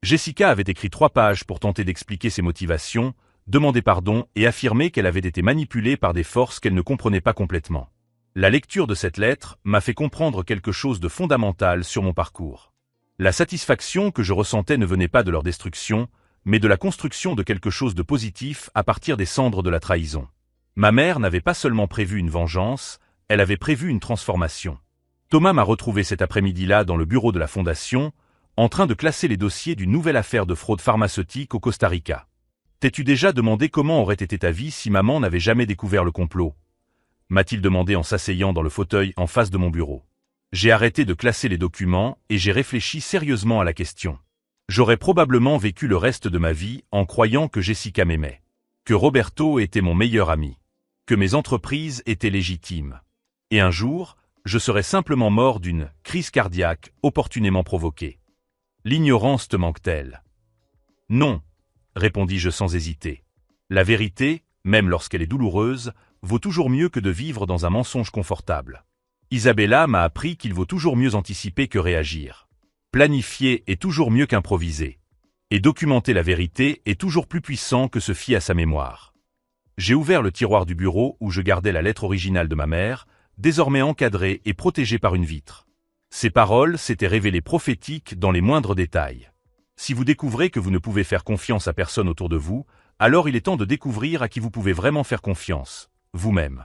Jessica avait écrit 3 pages pour tenter d'expliquer ses motivations, demander pardon et affirmer qu'elle avait été manipulée par des forces qu'elle ne comprenait pas complètement. La lecture de cette lettre m'a fait comprendre quelque chose de fondamental sur mon parcours. La satisfaction que je ressentais ne venait pas de leur destruction, mais de la construction de quelque chose de positif à partir des cendres de la trahison. Ma mère n'avait pas seulement prévu une vengeance, elle avait prévu une transformation. Thomas m'a retrouvé cet après-midi-là dans le bureau de la Fondation, en train de classer les dossiers d'une nouvelle affaire de fraude pharmaceutique au Costa Rica. T'es-tu déjà demandé comment aurait été ta vie si maman n'avait jamais découvert le complot ? M'a-t-il demandé en s'asseyant dans le fauteuil en face de mon bureau. J'ai arrêté de classer les documents et j'ai réfléchi sérieusement à la question. J'aurais probablement vécu le reste de ma vie en croyant que Jessica m'aimait, que Roberto était mon meilleur ami, que mes entreprises étaient légitimes. Et un jour, je serais simplement mort d'une crise cardiaque opportunément provoquée. L'ignorance te manque-t-elle ? Non, répondis-je sans hésiter. La vérité, même lorsqu'elle est douloureuse, vaut toujours mieux que de vivre dans un mensonge confortable. Isabella m'a appris qu'il vaut toujours mieux anticiper que réagir. Planifier est toujours mieux qu'improviser. Et documenter la vérité est toujours plus puissant que se fier à sa mémoire. J'ai ouvert le tiroir du bureau où je gardais la lettre originale de ma mère, désormais encadrée et protégée par une vitre. Ces paroles s'étaient révélées prophétiques dans les moindres détails. Si vous découvrez que vous ne pouvez faire confiance à personne autour de vous, alors il est temps de découvrir à qui vous pouvez vraiment faire confiance, vous-même.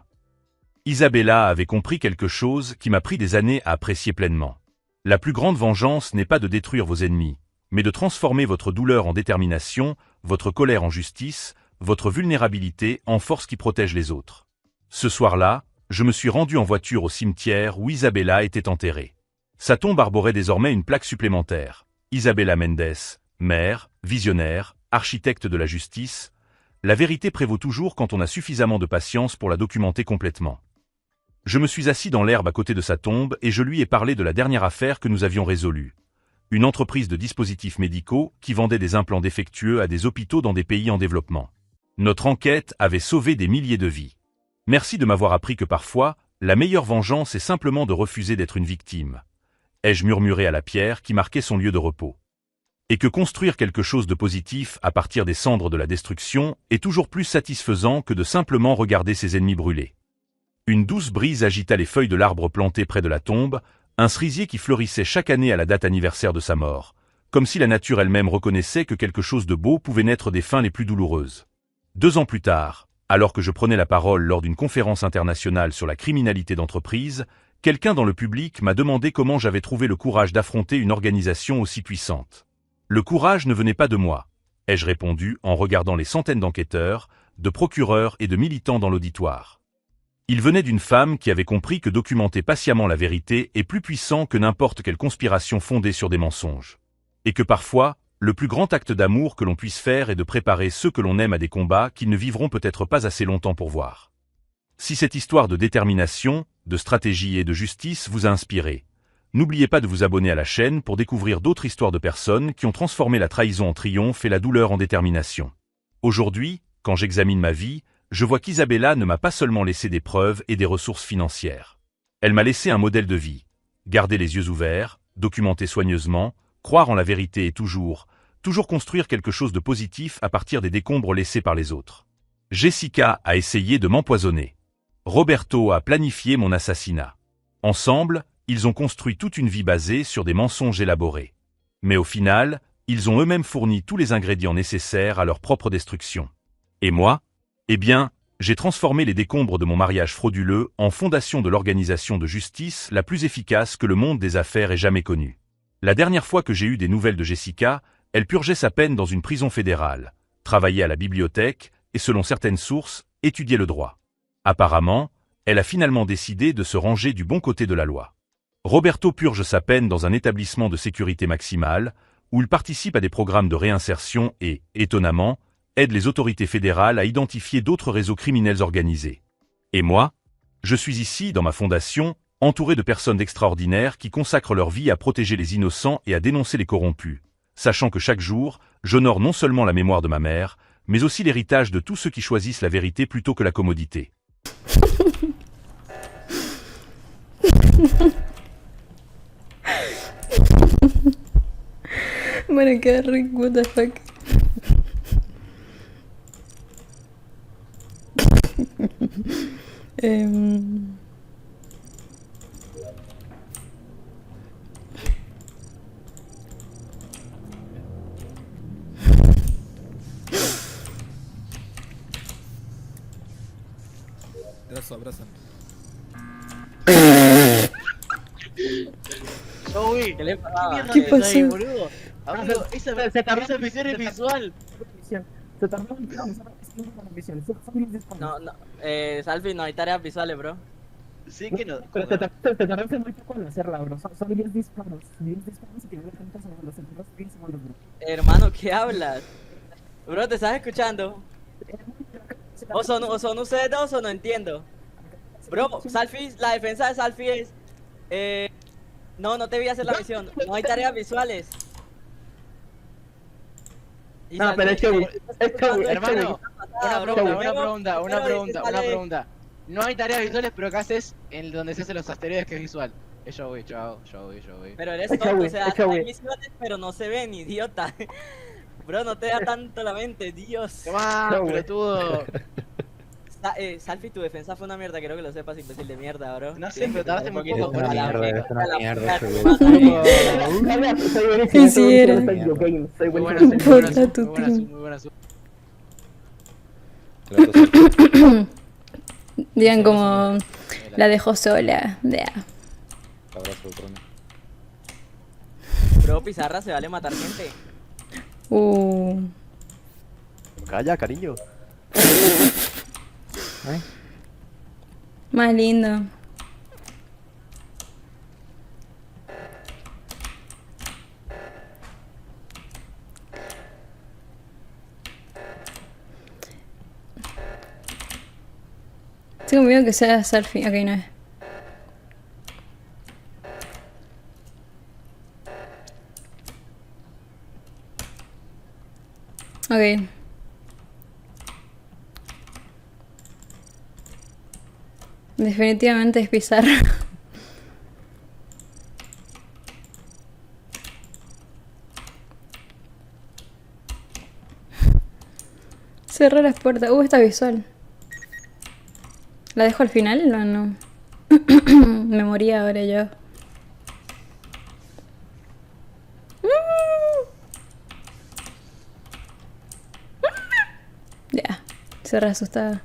Isabella avait compris quelque chose qui m'a pris des années à apprécier pleinement. La plus grande vengeance n'est pas de détruire vos ennemis, mais de transformer votre douleur en détermination, votre colère en justice, votre vulnérabilité en force qui protège les autres. Ce soir-là, je me suis rendu en voiture au cimetière où Isabella était enterrée. Sa tombe arborait désormais une plaque supplémentaire. Isabella Mendes, mère, visionnaire, architecte de la justice. La vérité prévaut toujours quand on a suffisamment de patience pour la documenter complètement. Je me suis assis dans l'herbe à côté de sa tombe et je lui ai parlé de la dernière affaire que nous avions résolue. Une entreprise de dispositifs médicaux qui vendait des implants défectueux à des hôpitaux dans des pays en développement. Notre enquête avait sauvé des milliers de vies. Merci de m'avoir appris que parfois, la meilleure vengeance est simplement de refuser d'être une victime. Ai-je murmuré à la pierre qui marquait son lieu de repos. Et que construire quelque chose de positif à partir des cendres de la destruction est toujours plus satisfaisant que de simplement regarder ses ennemis brûler. Une douce brise agita les feuilles de l'arbre planté près de la tombe, un cerisier qui fleurissait chaque année à la date anniversaire de sa mort, comme si la nature elle-même reconnaissait que quelque chose de beau pouvait naître des fins les plus douloureuses. 2 ans plus tard, alors que je prenais la parole lors d'une conférence internationale sur la criminalité d'entreprise, quelqu'un dans le public m'a demandé comment j'avais trouvé le courage d'affronter une organisation aussi puissante. Le courage ne venait pas de moi, ai-je répondu en regardant les centaines d'enquêteurs, de procureurs et de militants dans l'auditoire. Il venait d'une femme qui avait compris que documenter patiemment la vérité est plus puissant que n'importe quelle conspiration fondée sur des mensonges. Et que parfois, le plus grand acte d'amour que l'on puisse faire est de préparer ceux que l'on aime à des combats qu'ils ne vivront peut-être pas assez longtemps pour voir. Si cette histoire de détermination, de stratégie et de justice vous a inspiré, n'oubliez pas de vous abonner à la chaîne pour découvrir d'autres histoires de personnes qui ont transformé la trahison en triomphe et la douleur en détermination. Aujourd'hui, quand j'examine ma vie, je vois qu'Isabella ne m'a pas seulement laissé des preuves et des ressources financières. Elle m'a laissé un modèle de vie. Garder les yeux ouverts, documenter soigneusement, croire en la vérité et toujours construire quelque chose de positif à partir des décombres laissés par les autres. Jessica a essayé de m'empoisonner. Roberto a planifié mon assassinat. Ensemble, ils ont construit toute une vie basée sur des mensonges élaborés. Mais au final, ils ont eux-mêmes fourni tous les ingrédients nécessaires à leur propre destruction. Et moi ? Eh bien, j'ai transformé les décombres de mon mariage frauduleux en fondation de l'organisation de justice la plus efficace que le monde des affaires ait jamais connue. La dernière fois que j'ai eu des nouvelles de Jessica, elle purgeait sa peine dans une prison fédérale, travaillait à la bibliothèque et, selon certaines sources, étudiait le droit. Apparemment, elle a finalement décidé de se ranger du bon côté de la loi. Roberto purge sa peine dans un établissement de sécurité maximale, où il participe à des programmes de réinsertion et, étonnamment, aide les autorités fédérales à identifier d'autres réseaux criminels organisés. Et moi? Je suis ici, dans ma fondation, entouré de personnes extraordinaires qui consacrent leur vie à protéger les innocents et à dénoncer les corrompus, sachant que chaque jour, j'honore non seulement la mémoire de ma mère, mais aussi l'héritage de tous ceux qui choisissent la vérité plutôt que la commodité. Bueno, qué rico, what the fuck. Em, Abrazo. Joey, ¿Qué le pasaba? ¿Qué pasó? boludo? Amigo, esa visión es visual. Se tardó en comenzar la misión. Son 10 disparos. No, Salvi, no hay tareas visuales, bro. Sí que no. Pero te tardaste muy poco en hacerla, bro. Son 10 disparos. 10 disparos y que no le cuentas a los centros 10 segundos, bro. Hermano, ¿qué hablas? Bro, ¿te estás escuchando? ¿O son ustedes dos o no entiendo? Bro, Salfi, la defensa de Salfi es... no te vi hacer la misión. No hay tareas visuales. Y No, Salfi, pero es que, Hermano, una pero pregunta. No hay tareas visuales, pero ¿qué haces en donde se hacen los asteroides que es visual? Es Joey. Pero eres Es tonto, Joey, o sea, es Joey. hay misiones, pero no se ven, idiota. Bro, no te da tanto la mente, Dios. Toma, Joey. pelotudo. Salfi, tu defensa fue una mierda, quiero que lo sepas, imbécil de mierda, bro. No sé, pero tardaste muy Poquito. poco. A la es una mierda, soy buenísimo. Sí, sí, era. Soy videogame. Soy Muy buena, buenísimo. Puta tu team. muy buena. Digan como la dejó sola. Ya. Bro, Pizarra se vale matar gente. Calla, cariño. Más lindo. Tengo miedo que sea selfie. Ok, no es. Ok. Definitivamente es Pizarra. Cerrar las puertas. Está visual. ¿La dejo al final? No. Me moría ahora yo. Ya. Se re asustaba.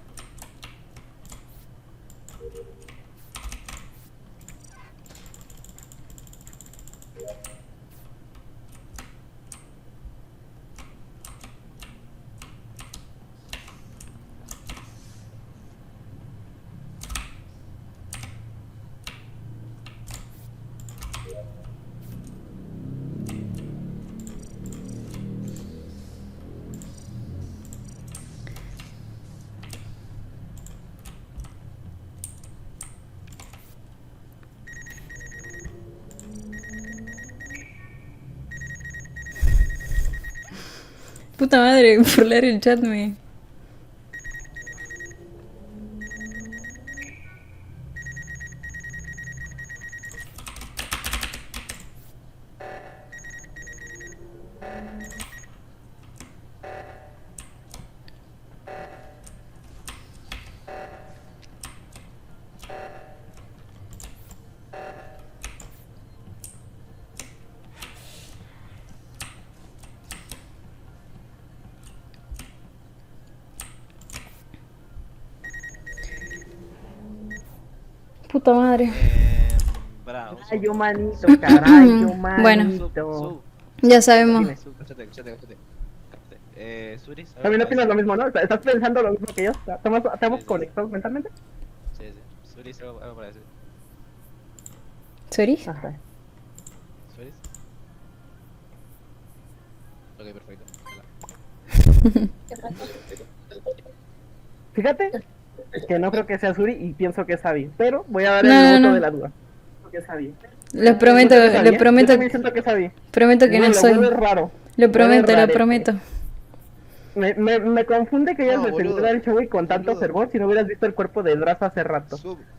Puta madre, por leer el chat me... Puta madre. Bravo. Carayo, manito, carayo, manito. Bueno. Ya sabemos. Dime. Escúchate. Suris. También opinas lo mismo, ¿no? ¿Estás pensando lo mismo que yo? ¿Estamos conectados mentalmente? Sí. Suris, algo para decir. ¿Suri? Ajá. ¿Suárez? Ok, perfecto. Fíjate que no creo que sea Suri y pienso que es Abby, pero voy a dar el No, voto no. de la duda. Creo que es Abby. Lo prometo, Siento que es Abby, lo ¿eh? Yo prometo, también siento que es Abby. prometo que no Lo soy. vuelve raro. Lo prometo, lo rarete. prometo. Me confunde que hayas No, defendido boludo. al Showy con tanto Boludo. fervor si no hubieras visto el cuerpo de Drazo hace rato. Sub,